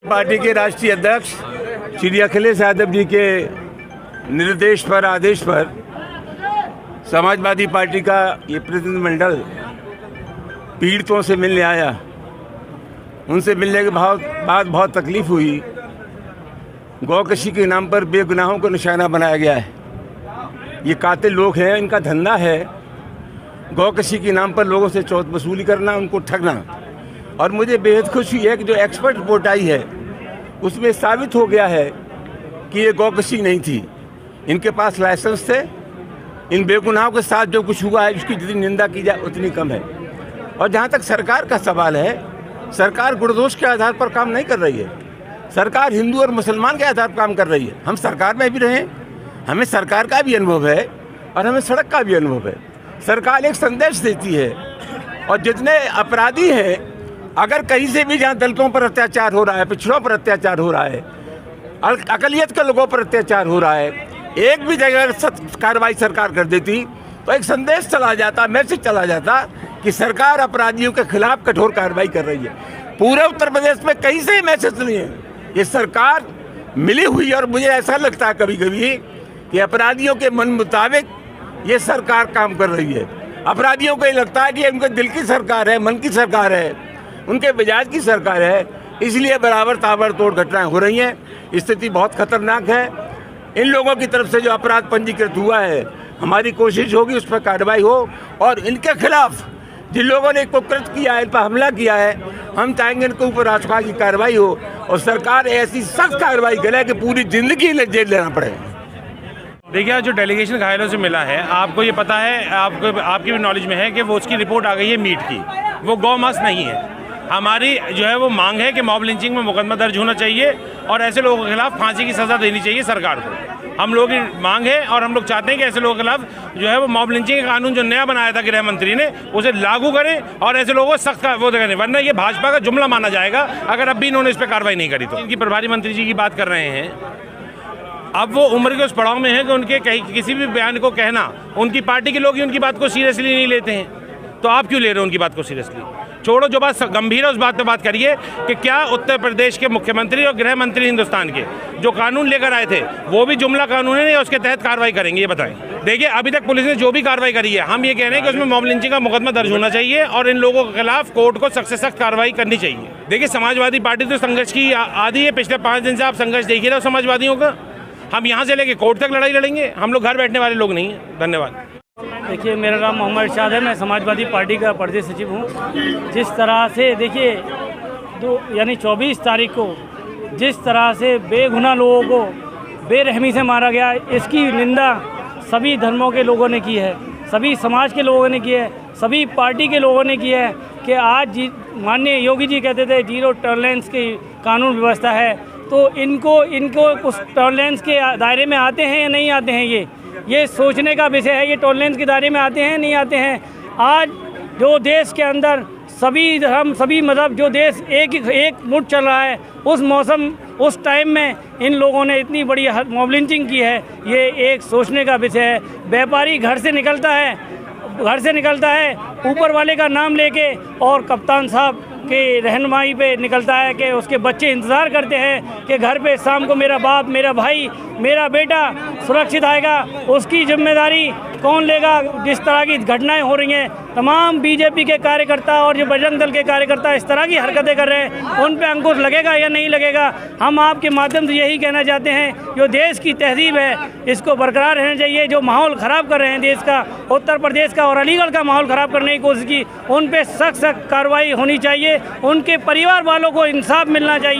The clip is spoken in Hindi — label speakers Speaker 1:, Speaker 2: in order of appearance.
Speaker 1: पार्टी के राष्ट्रीय अध्यक्ष श्री अखिलेश यादव जी के निर्देश पर, आदेश पर समाजवादी पार्टी का ये प्रतिनिधिमंडल पीड़ितों से मिलने आया। उनसे मिलने के बाद बहुत तकलीफ हुई। गौकशी के नाम पर बेगुनाहों को निशाना बनाया गया है। ये कातिल लोग हैं, इनका धंधा है गौकशी के नाम पर लोगों से चौथ वसूली करना, उनको ठगना। और मुझे बेहद खुशी है कि जो एक्सपर्ट रिपोर्ट आई है उसमें साबित हो गया है कि ये गौकशी नहीं थी। इनके पास लाइसेंस थे। इन बेगुनाहों के साथ जो कुछ हुआ है उसकी जितनी निंदा की जाए उतनी कम है। और जहाँ तक सरकार का सवाल है, सरकार गुणदोष के आधार पर काम नहीं कर रही है। सरकार हिंदू और मुसलमान के आधार पर काम कर रही है। हम सरकार में भी रहे, हमें सरकार का भी अनुभव है और हमें सड़क का भी अनुभव है। सरकार एक संदेश देती है और जितने अपराधी हैं, अगर कहीं से भी जहाँ दलितों पर अत्याचार हो रहा है, पिछड़ों पर अत्याचार हो रहा है, अकलियत के लोगों पर अत्याचार हो रहा है, एक भी जगह कार्रवाई सरकार कर देती तो एक संदेश चला जाता, मैसेज चला जाता कि सरकार अपराधियों के खिलाफ कठोर कार्रवाई कर रही है। पूरे उत्तर प्रदेश में कहीं से मैसेज नहीं है। ये सरकार मिली हुई, और मुझे ऐसा लगता है कभी कभी कि अपराधियों के मन मुताबिक ये सरकार काम कर रही है। अपराधियों को ये लगता है कि उनके दिल की सरकार है, मन की सरकार है, उनके मिजाज की सरकार है, इसलिए बराबर ताबड़तोड़ घटनाएं हो रही हैं। स्थिति बहुत खतरनाक है। इन लोगों की तरफ से जो अपराध पंजीकृत हुआ है, हमारी कोशिश होगी उस पर कार्रवाई हो, और इनके खिलाफ जिन लोगों ने कुकृत्य किया है, इन पर हमला किया है, हम चाहेंगे इनके ऊपर राजपाल की कार्रवाई हो और सरकार ऐसी सख्त कार्रवाई करे कि पूरी जिंदगी जेल लेना पड़े।
Speaker 2: देखिए, जो डेलीगेशन घायलों से मिला है, आपको ये पता है, आपकी भी नॉलेज में है कि वो उसकी रिपोर्ट आ गई है मीट की। वो गौमांस नहीं है। हमारी जो है वो मांग है कि मॉब लिंचिंग में मुकदमा दर्ज होना चाहिए और ऐसे लोगों के खिलाफ फांसी की सज़ा देनी चाहिए सरकार को। हम लोग की मांग है और हम लोग चाहते हैं कि ऐसे लोगों के खिलाफ जो है वो मॉब लिंचिंग का कानून जो नया बनाया था गृह मंत्री ने, उसे लागू करें और ऐसे लोगों को सख्त वो करें, वरना ये भाजपा का जुमला माना जाएगा अगर अब भी इन्होंने इस पर कार्रवाई नहीं करी तो। इनकी प्रभारी मंत्री जी की बात कर रहे हैं। अब वो उम्र के उस पड़ाव में है कि उनके किसी भी बयान को कहना, उनकी पार्टी के लोग ही उनकी बात को सीरियसली नहीं लेते हैं, तो आप क्यों ले रहे हो उनकी बात को सीरियसली? छोड़ो, जो बात गंभीर है उस बात पे बात करिए कि क्या उत्तर प्रदेश के मुख्यमंत्री और गृह मंत्री हिंदुस्तान के जो कानून लेकर आए थे वो भी जुमला कानून है या उसके तहत कार्रवाई करेंगे, ये बताएं। देखिए, अभी तक पुलिस ने जो भी कार्रवाई करी है, हम ये कह रहे हैं कि उसमें मॉब लिंचिंग का मुकदमा दर्ज होना चाहिए और इन लोगों के खिलाफ कोर्ट को सख्त से सख्त कार्रवाई करनी चाहिए। देखिए, समाजवादी पार्टी तो संघर्ष की आदि है। पिछले 5 दिन से आप संघर्ष देख ही रहे हो समाजवादियों का। हम यहाँ से लेके कोर्ट तक लड़ाई लड़ेंगे। हम लोग घर बैठने वाले लोग नहीं हैं। धन्यवाद।
Speaker 3: देखिए, मेरा नाम मोहम्मद इरशाद है। मैं समाजवादी पार्टी का प्रदेश सचिव हूँ। जिस तरह से देखिए, 24 तारीख को जिस तरह से बेगुनाह लोगों को बेरहमी से मारा गया, इसकी निंदा सभी धर्मों के लोगों ने की है, सभी समाज के लोगों ने की है, सभी पार्टी के लोगों ने की है। कि आज माननीय योगी जी कहते थे 0 टॉलरेंस की कानून व्यवस्था है, तो इनको उस टॉलरेंस के दायरे में आते हैं या नहीं आते हैं, ये सोचने का विषय है। ये टॉलरेंस के दायरे में आते हैं नहीं आते हैं। आज जो देश के अंदर सभी धर्म, सभी मज़हब, जो देश एक मुठ चल रहा है, उस मौसम, उस टाइम में इन लोगों ने इतनी बड़ी मॉब लिंचिंग की है, ये एक सोचने का विषय है। व्यापारी घर से निकलता है ऊपर वाले का नाम लेके, और कप्तान साहब के रहनुमाई पे निकलता है कि उसके बच्चे इंतज़ार करते हैं कि घर पे शाम को मेरा बाप, मेरा भाई, मेरा बेटा सुरक्षित आएगा। उसकी जिम्मेदारी कौन लेगा? जिस तरह की घटनाएं हो रही हैं, तमाम बीजेपी के कार्यकर्ता और जो बजरंग दल के कार्यकर्ता इस तरह की हरकतें कर रहे हैं, उन पे अंकुश लगेगा या नहीं लगेगा? हम आपके माध्यम से यही कहना चाहते हैं, जो देश की तहजीब है इसको बरकरार रहना चाहिए। जो माहौल ख़राब कर रहे हैं देश का, उत्तर प्रदेश का और अलीगढ़ का माहौल ख़राब करने की कोशिश की, उन पर सख्त कार्रवाई होनी चाहिए। उनके परिवार वालों को इंसाफ मिलना चाहिए।